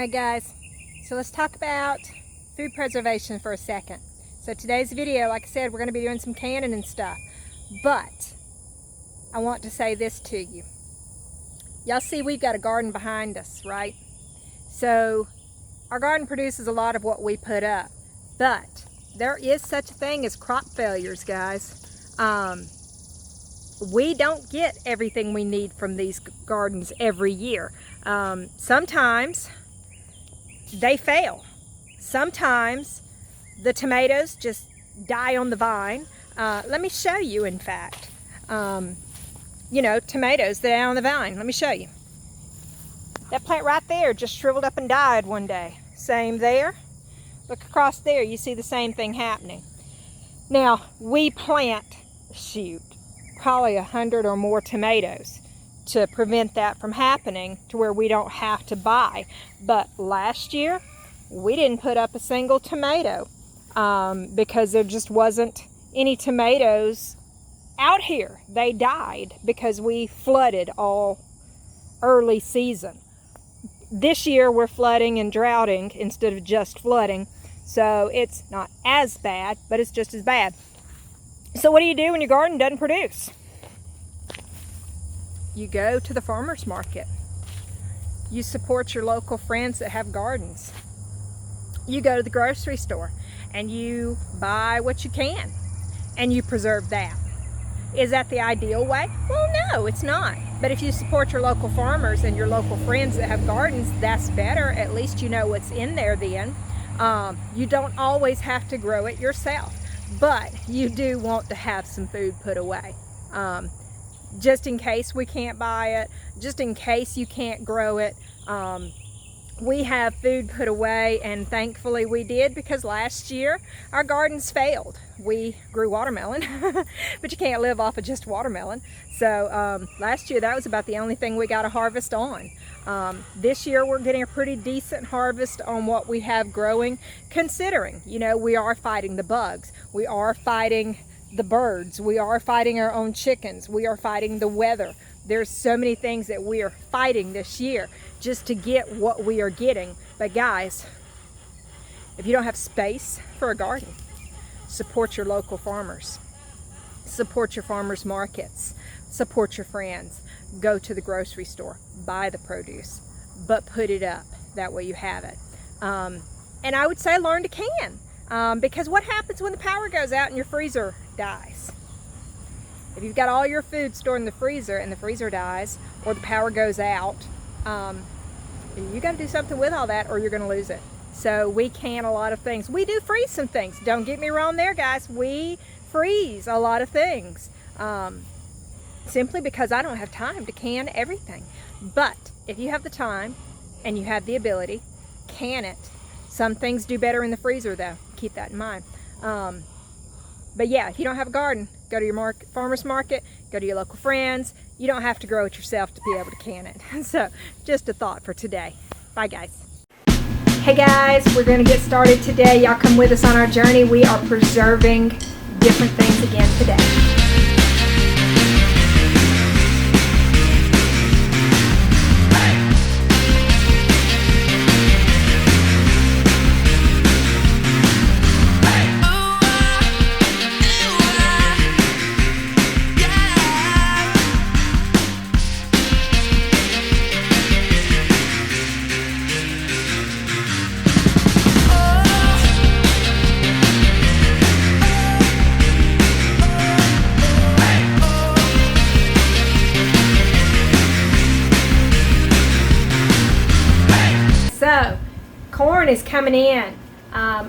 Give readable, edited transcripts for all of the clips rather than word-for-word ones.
Alright guys, so let's talk about food preservation for a second. So today's video, like I said, we're going to be doing some canning and stuff. But I want to say this to you. Y'all see we've got a garden behind us, right? So our garden produces a lot of what we put up. But there is such a thing as crop failures, guys. We don't get everything we need from these gardens every year. Sometimes they fail. Sometimes the tomatoes just die on the vine. Let me show you, in fact. You know, tomatoes that die on the vine. Let me show you. That plant right there just shriveled up and died one day. Same there. Look across there, you see the same thing happening. Now, we plant, probably 100 or more tomatoes to prevent that from happening to where we don't have to buy. But last year, we didn't put up a single tomato because there just wasn't any tomatoes out here. They died because we flooded all early season. This year we're flooding and droughting instead of just flooding, so it's not as bad, but it's just as bad. So what do you do when your garden doesn't produce? You go to the farmer's market. You support your local friends that have gardens. You go to the grocery store and you buy what you can and you preserve that. Is that the ideal way? Well, no, it's not. But if you support your local farmers and your local friends that have gardens, that's better. At least you know what's in there then. You don't always have to grow it yourself, but you do want to have some food put away. Just in case we can't buy it, just in case you can't grow it. We have food put away, and thankfully we did, because last year our gardens failed. We grew watermelon, but you can't live off of just watermelon. So last year that was about the only thing we got a harvest on. This year we're getting a pretty decent harvest on what we have growing, considering, you know, we are fighting the bugs. We are fighting the birds. We are fighting our own chickens. We are fighting the weather. There's so many things that we are fighting this year just to get what we are getting. But guys, if you don't have space for a garden, support your local farmers. Support your farmers markets. Support your friends. Go to the grocery store. Buy the produce, but put it up. That way you have it. And I would say learn to can. Because what happens when the power goes out and your freezer dies? If you've got all your food stored in the freezer and the freezer dies, or the power goes out, you got to do something with all that or you're going to lose it. So we can a lot of things. We do freeze some things. Don't get me wrong there, guys. We freeze a lot of things. Simply because I don't have time to can everything. But if you have the time and you have the ability, can it. Some things do better in the freezer though. Keep that in mind. But yeah, if you don't have a garden, go to your farmer's market, go to your local friends. You don't have to grow it yourself to be able to can it. So just a thought for today. Bye guys. Hey guys, we're going to get started today. Y'all come with us on our journey. We are preserving different things again today. So, corn is coming in.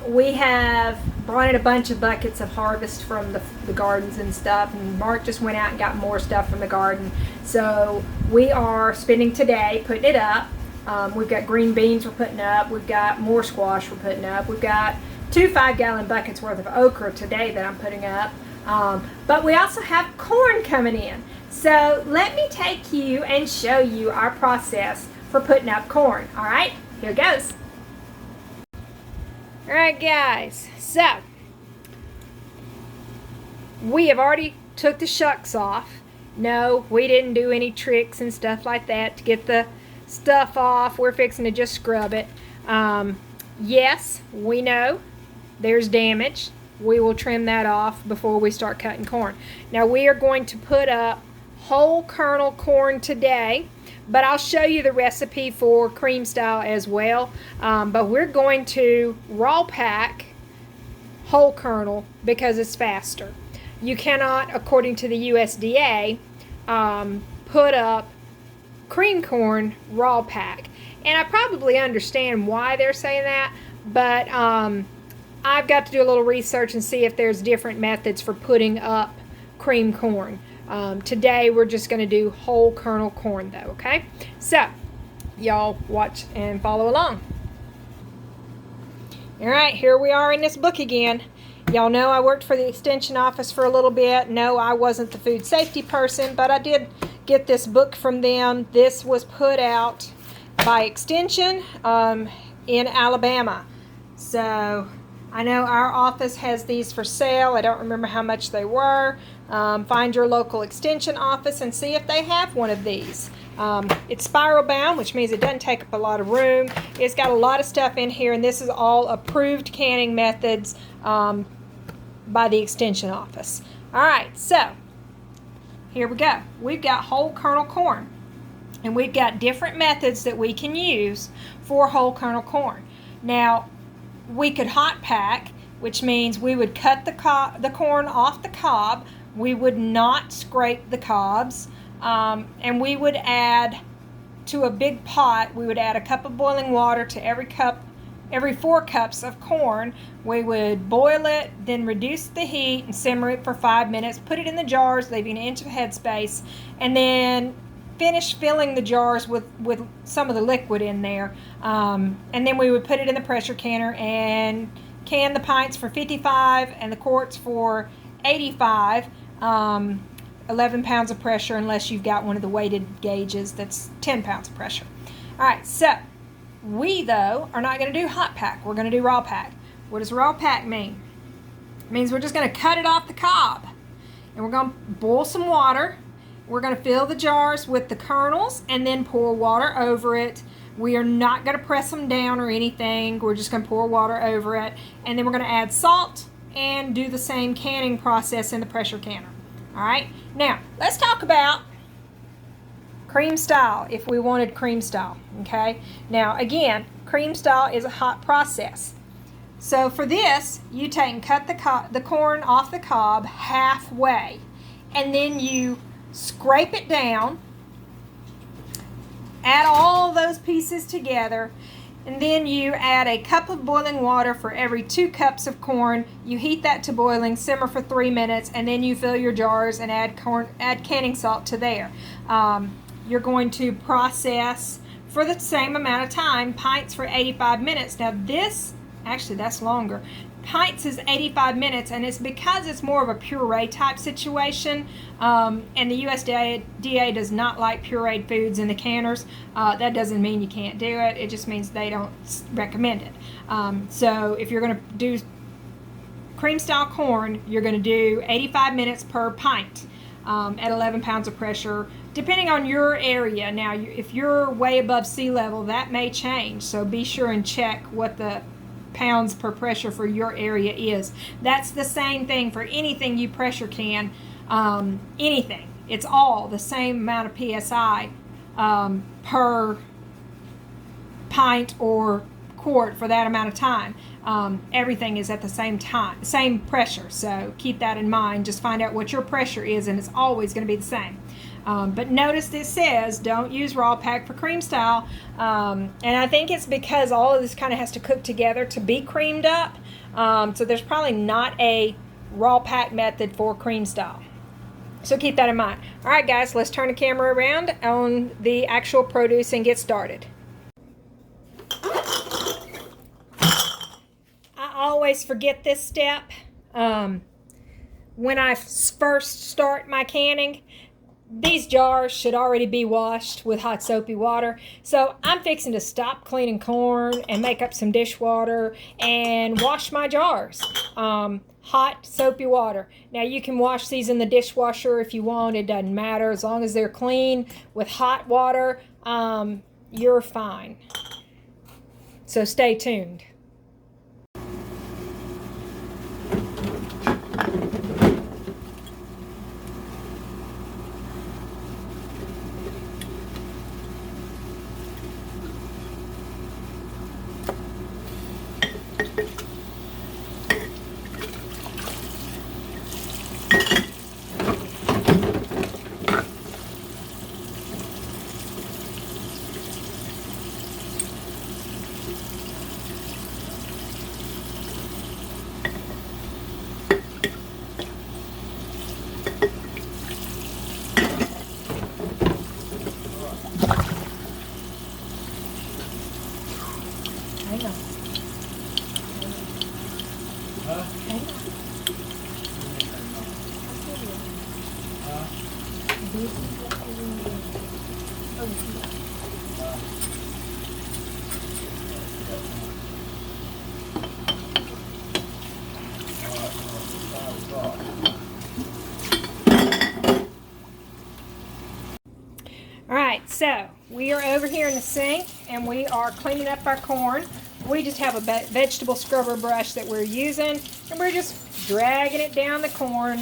We have brought in a bunch of buckets of harvest from the gardens and stuff, and Mark just went out and got more stuff from the garden. So we are spending today putting it up. We've got green beans we're putting up. We've got more squash we're putting up. We've got 2 5-gallon buckets worth of okra today that I'm putting up. But we also have corn coming in. So let me take you and show you our process for putting up corn. All right? Here goes. Alright guys, so we have already took the shucks off. No, we didn't do any tricks and stuff like that to get the stuff off. We're fixing to just scrub it. Yes, we know there's damage. We will trim that off before we start cutting corn. Now we are going to put up whole kernel corn today, but I'll show you the recipe for cream style as well. But we're going to raw pack whole kernel because it's faster. You cannot, according to the USDA, put up cream corn raw pack. And I probably understand why they're saying that, but I've got to do a little research and see if there's different methods for putting up cream corn. Today we're just going to do whole kernel corn though, okay? So, y'all watch and follow along. Alright, here we are in this book again. Y'all know I worked for the extension office for a little bit. No, I wasn't the food safety person, but I did get this book from them. This was put out by Extension in Alabama. So I know our office has these for sale. I don't remember how much they were. Find your local extension office and see if they have one of these. It's spiral bound, which means it doesn't take up a lot of room. It's got a lot of stuff in here, and this is all approved canning methods by the extension office. All right, so here we go. We've got whole kernel corn, and we've got different methods that we can use for whole kernel corn. Now, we could hot pack, which means we would cut the corn off the cob. We would not scrape the cobs, and we would add to a big pot. We would add a cup of boiling water to every 4 cups of corn. We would boil it, then reduce the heat and simmer it for 5 minutes. Put it in the jars, leaving an inch of headspace, and then finish filling the jars with some of the liquid in there. And then we would put it in the pressure canner and can the pints for 55 and the quarts for 85. 11 pounds of pressure, unless you've got one of the weighted gauges that's 10 pounds of pressure. All right, so we, though, are not going to do hot pack. We're going to do raw pack. What does raw pack mean? It means we're just going to cut it off the cob, and we're going to boil some water. We're going to fill the jars with the kernels and then pour water over it. We are not going to press them down or anything. We're just going to pour water over it, and then we're going to add salt and do the same canning process in the pressure canner. All right, now let's talk about cream style if we wanted cream style. Okay, now again, cream style is a hot process. So for this, you take and cut the corn off the cob halfway, and then you scrape it down, add all those pieces together, and then you add a cup of boiling water for every 2 cups of corn. You heat that to boiling, simmer for 3 minutes, and then you fill your jars and add canning salt to there. You're going to process for the same amount of time, pints for 85 minutes. Now this, actually that's longer. Pints is 85 minutes, and it's because it's more of a puree type situation, and the USDA does not like pureed foods in the canners. That doesn't mean you can't do it. It just means they don't recommend it. So if you're going to do cream style corn, you're going to do 85 minutes per pint at 11 pounds of pressure, depending on your area. Now, if you're way above sea level, that may change, so be sure and check what the pounds per pressure for your area is. That's the same thing for anything you pressure can, anything. It's all the same amount of PSI per pint or quart for that amount of time. Everything is at the same pressure, so keep that in mind. Just find out what your pressure is, and it's always going to be the same. But notice this says don't use raw pack for cream style, and I think it's because all of this kind of has to cook together to be creamed up, so there's probably not a raw pack method for cream style, so keep that in mind. Alright guys, let's turn the camera around on the actual produce and get started. I always forget this step when I first start my canning. These jars should already be washed with hot soapy water. So I'm fixing to stop cleaning corn and make up some dishwater and wash my jars. Hot soapy water. Now you can wash these in the dishwasher if you want. It doesn't matter as long as they're clean with hot water. you're fine. So stay tuned. Hang on. Huh? Hang on. Alright, so we are over here in the sink and we are cleaning up our corn. We just have a vegetable scrubber brush that we're using, and we're just dragging it down the corn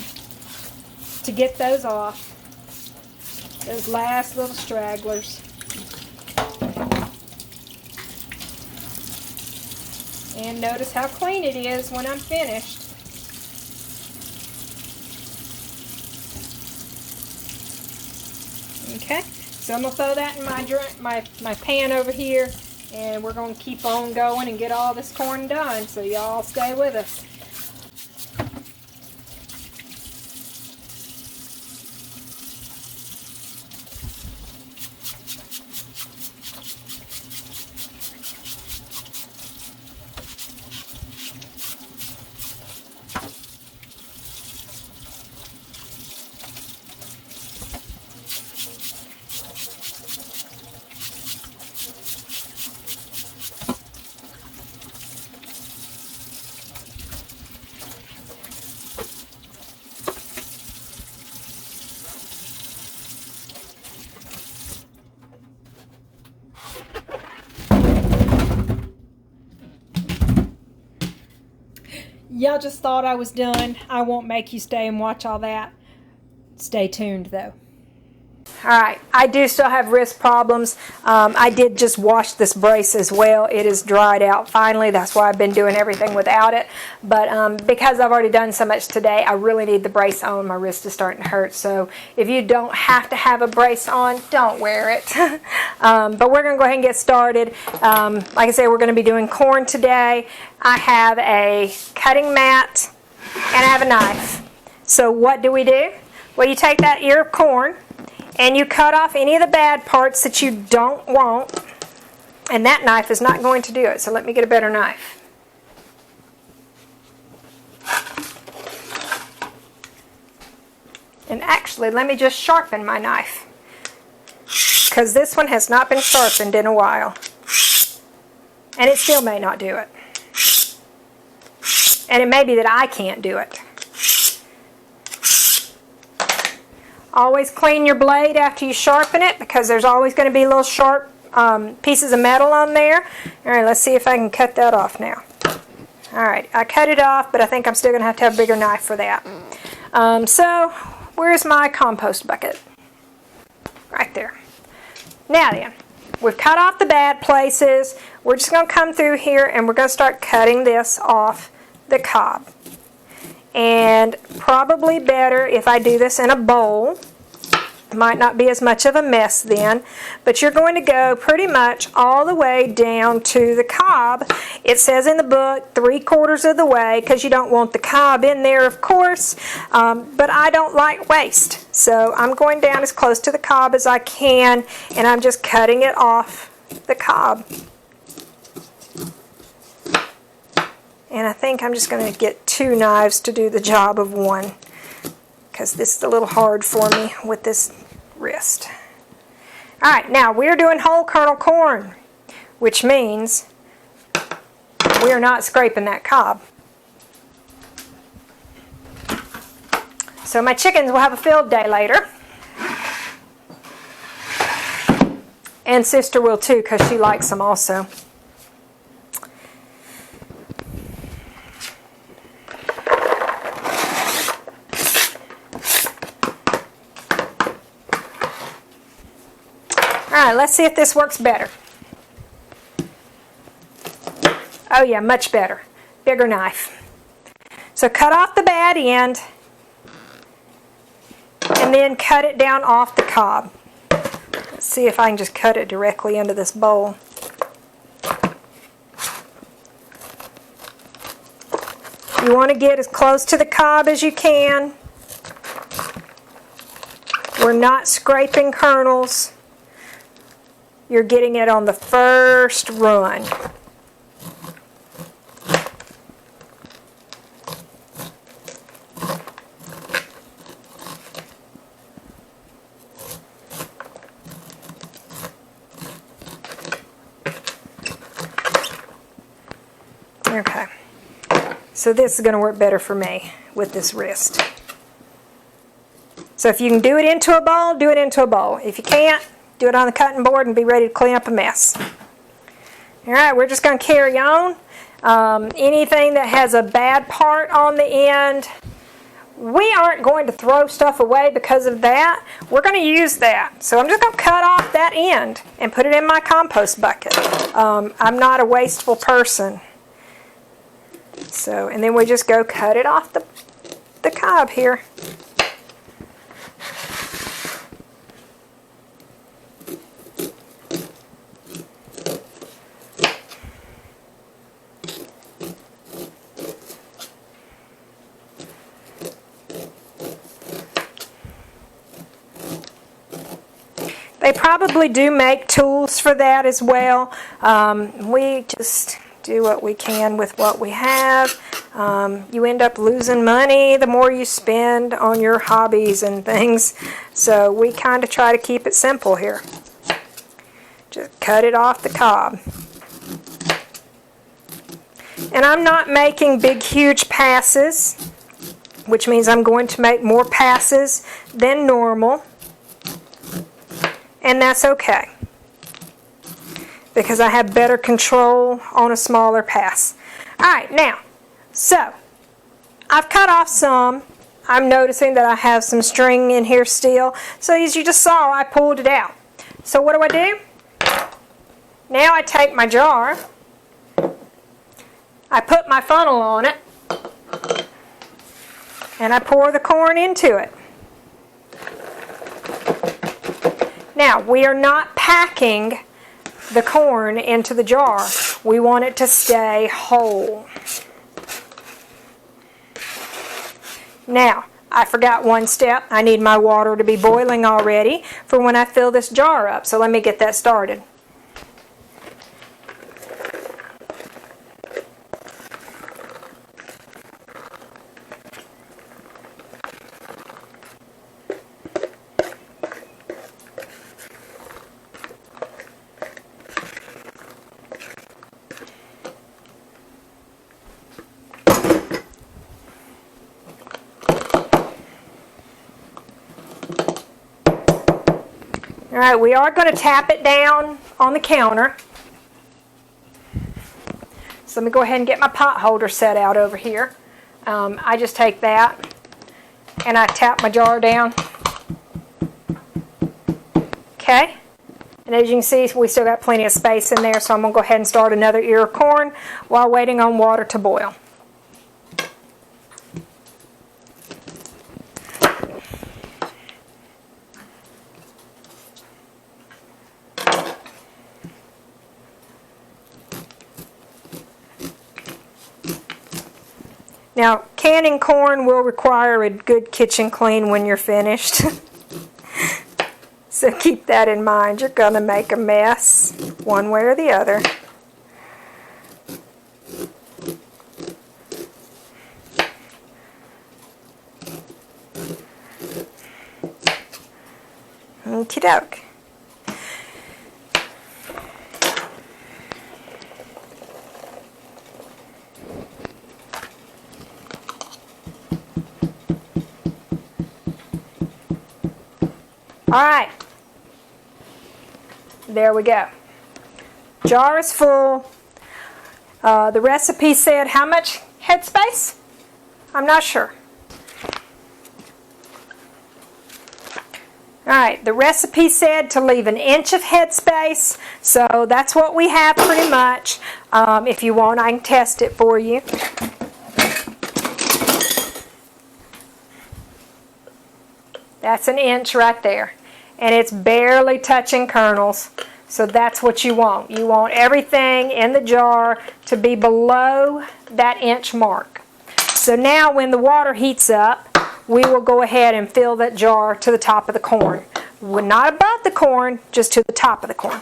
to get those off. Those last little stragglers. And notice how clean it is when I'm finished. Okay, so I'm going to throw that in my pan over here, and we're going to keep on going and get all this corn done, so y'all stay with us. Y'all just thought I was done. I won't make you stay and watch all that. Stay tuned though. Alright, I do still have wrist problems. I did just wash this brace as well. It is dried out finally. That's why I've been doing everything without it. But because I've already done so much today, I really need the brace on. My wrist is starting to hurt. So if you don't have to have a brace on, don't wear it. But we're going to go ahead and get started. Like I said, we're going to be doing corn today. I have a cutting mat and I have a knife. So what do? Well, you take that ear of corn and you cut off any of the bad parts that you don't want. And that knife is not going to do it. So let me get a better knife. And actually, let me just sharpen my knife, because this one has not been sharpened in a while. And it still may not do it. And it may be that I can't do it. Always clean your blade after you sharpen it, because there's always going to be little sharp pieces of metal on there. Alright, let's see if I can cut that off now. Alright, I cut it off, but I think I'm still going to have a bigger knife for that. So, where's my compost bucket? Right there. Now then, we've cut off the bad places. We're just going to come through here and we're going to start cutting this off the cob. And probably better if I do this in a bowl. Might not be as much of a mess then, but you're going to go pretty much all the way down to the cob. It says in the book 3/4 of the way, because you don't want the cob in there, of course, but I don't like waste. So I'm going down as close to the cob as I can, and I'm just cutting it off the cob. And I think I'm just going to get 2 knives to do the job of one, because this is a little hard for me with this wrist. Alright, now we're doing whole kernel corn, which means we're not scraping that cob. So my chickens will have a field day later. And sister will too, because she likes them also. Alright, let's see if this works better. Oh yeah, much better. Bigger knife. So cut off the bad end and then cut it down off the cob. Let's see if I can just cut it directly into this bowl. You want to get as close to the cob as you can. We're not scraping kernels. You're getting it on the first run. Okay, so this is going to work better for me with this wrist. So if you can do it into a bowl, do it into a bowl. If you can't, do it on the cutting board and be ready to clean up a mess. Alright, we're just going to carry on. Anything that has a bad part on the end, we aren't going to throw stuff away because of that. We're going to use that. So I'm just going to cut off that end and put it in my compost bucket. I'm not a wasteful person. So, and then we just go cut it off the cob here. They probably do make tools for that as well. We just do what we can with what we have. You end up losing money the more you spend on your hobbies and things. So we kind of try to keep it simple here. Just cut it off the cob. And I'm not making big, huge passes, which means I'm going to make more passes than normal. And that's okay, because I have better control on a smaller pass. Alright, now, so, I've cut off some. I'm noticing that I have some string in here still. So as you just saw, I pulled it out. So what do? Now I take my jar, I put my funnel on it, and I pour the corn into it. Now, we are not packing the corn into the jar. We want it to stay whole. Now, I forgot one step. I need my water to be boiling already for when I fill this jar up. So let me get that started. Alright, we are going to tap it down on the counter. So let me go ahead and get my pot holder set out over here. I just take that and I tap my jar down. Okay, and as you can see, we still got plenty of space in there, so I'm going to go ahead and start another ear of corn while waiting on water to boil. Now, canning corn will require a good kitchen clean when you're finished. So keep that in mind. You're going to make a mess one way or the other. Okie doke. Alright, There we go. Jar is full. The recipe said how much headspace? I'm not sure. Alright, the recipe said to leave 1 inch of headspace, so that's what we have pretty much. If you want, I can test it for you. That's 1 inch right there. And it's barely touching kernels, so that's what you want. You want everything in the jar to be below that inch mark. So now when the water heats up, we will go ahead and fill that jar to the top of the corn. Well, not above the corn, just to the top of the corn.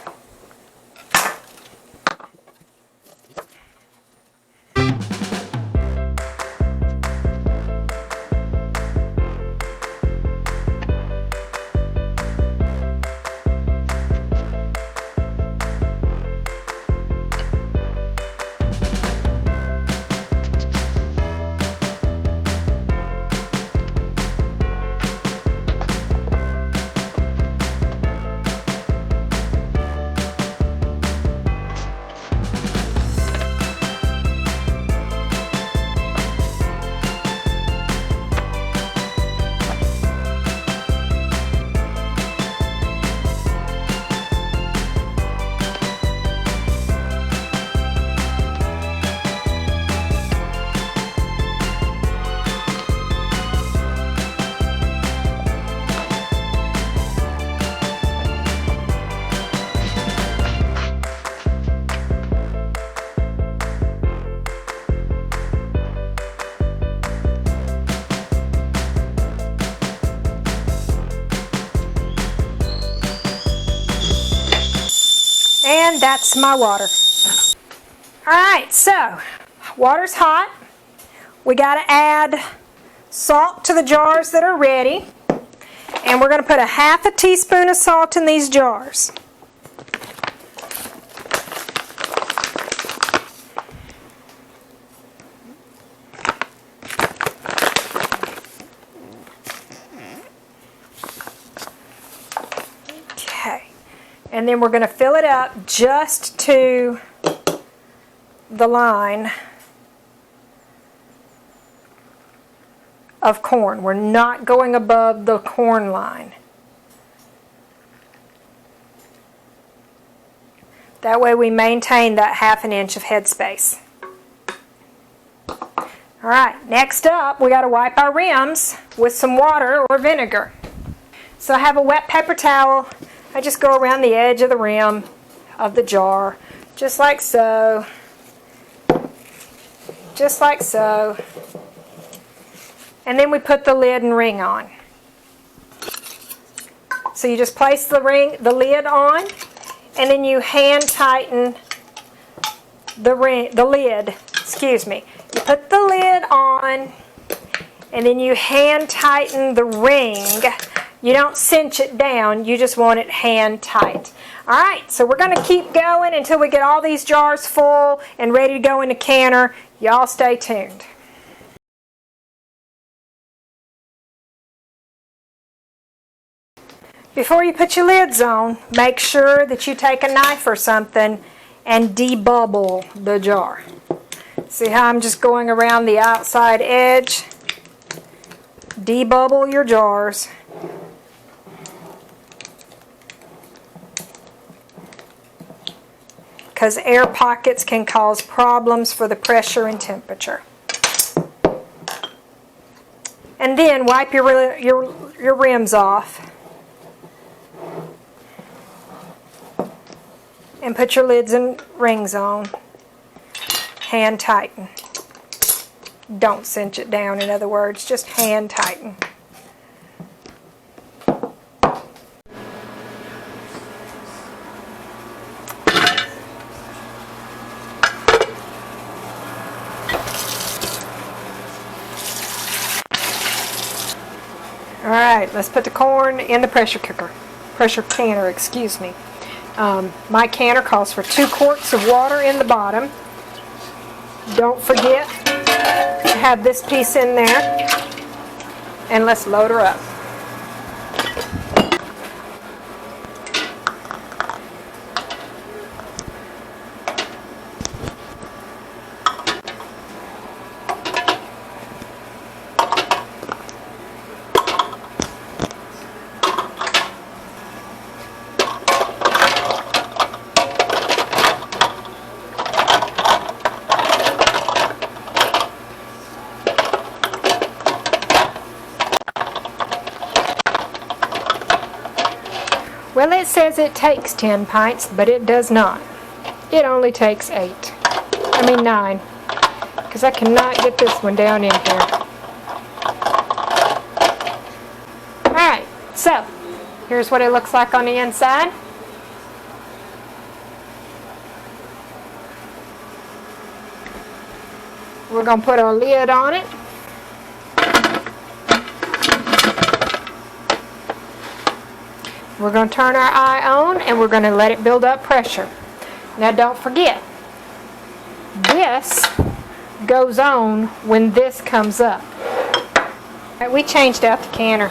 And that's my water. Alright, so water's hot. We got to add salt to the jars that are ready. And we're going to put 1/2 teaspoon of salt in these jars. And then we're going to fill it up just to the line of corn. We're not going above the corn line. That way we maintain that 1/2 inch of headspace. Alright, next up we got to wipe our rims with some water or vinegar. So I have a wet paper towel. I just go around the edge of the rim of the jar, just like so, just like so. And then we put the lid and ring on. So you just place the lid on, and then you hand tighten the lid. Excuse me. You put the lid on, and then you hand tighten the ring. You don't cinch it down, you just want it hand tight. Alright, so we're going to keep going until we get all these jars full and ready to go in the canner. Y'all stay tuned. Before you put your lids on, make sure that you take a knife or something and debubble the jar. See how I'm just going around the outside edge? Debubble your jars. Because air pockets can cause problems for the pressure and temperature. And then wipe your rims off. And put your lids and rings on. Hand tighten. Don't cinch it down, in other words, just hand tighten. Alright, let's put the corn in the pressure canner, excuse me. My canner calls for 2 quarts of water in the bottom. Don't forget to have this piece in there. And let's load her up. Well, it says it takes 10 pints, but it does not. It only takes 9. Because I cannot get this one down in here. Alright, so here's what it looks like on the inside. We're going to put our lid on it. We're going to turn our eye on and we're going to let it build up pressure. Now don't forget, this goes on when this comes up. All right, we changed out the canner.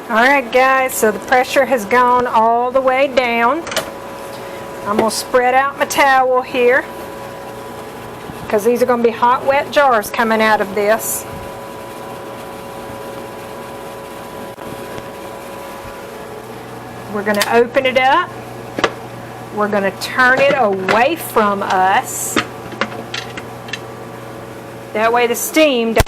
Alright guys, so the pressure has gone all the way down. I'm going to spread out my towel here because these are going to be hot, wet jars coming out of this. We're going to open it up. We're going to turn it away from us. That way the steam doesn't.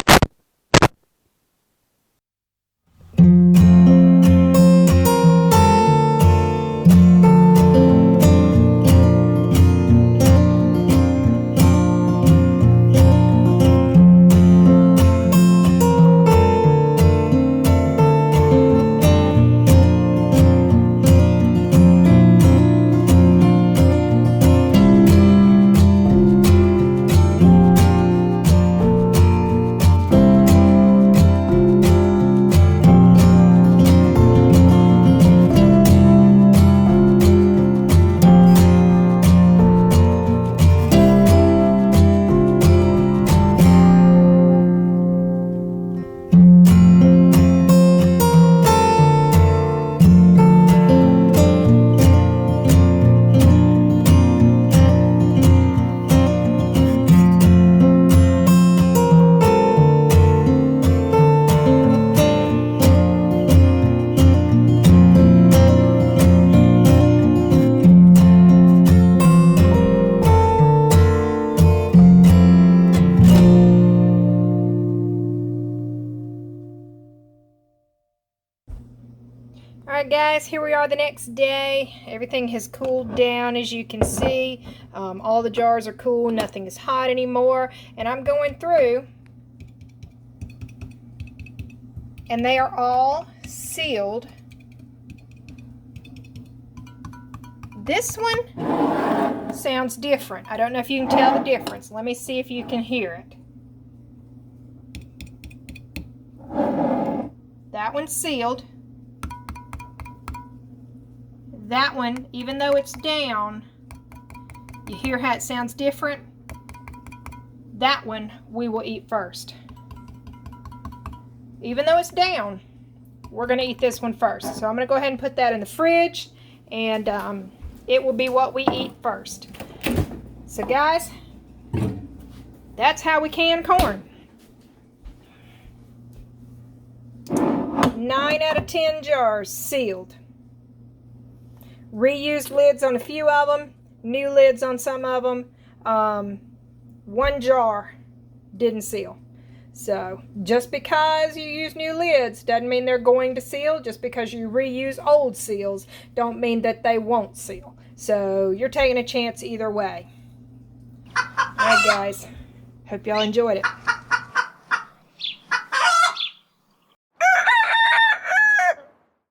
Alright guys, here we are the next day. Everything has cooled down, as you can see. All the jars are cool, nothing is hot anymore. And I'm going through, and they are all sealed. This one sounds different. I don't know if you can tell the difference. Let me see if you can hear it. That one's sealed. That one, even though it's down, you hear how it sounds different? That one we will eat first. Even though it's down, we're going to eat this one first. So I'm going to go ahead and put that in the fridge, and it will be what we eat first. So guys, that's how we can corn. 9 out of 10 jars sealed. Reused lids on a few of them, new lids on some of them. One jar didn't seal. So just because you use new lids doesn't mean they're going to seal. Just because you reuse old seals don't mean that they won't seal. So you're taking a chance either way. Alright guys, hope y'all enjoyed it.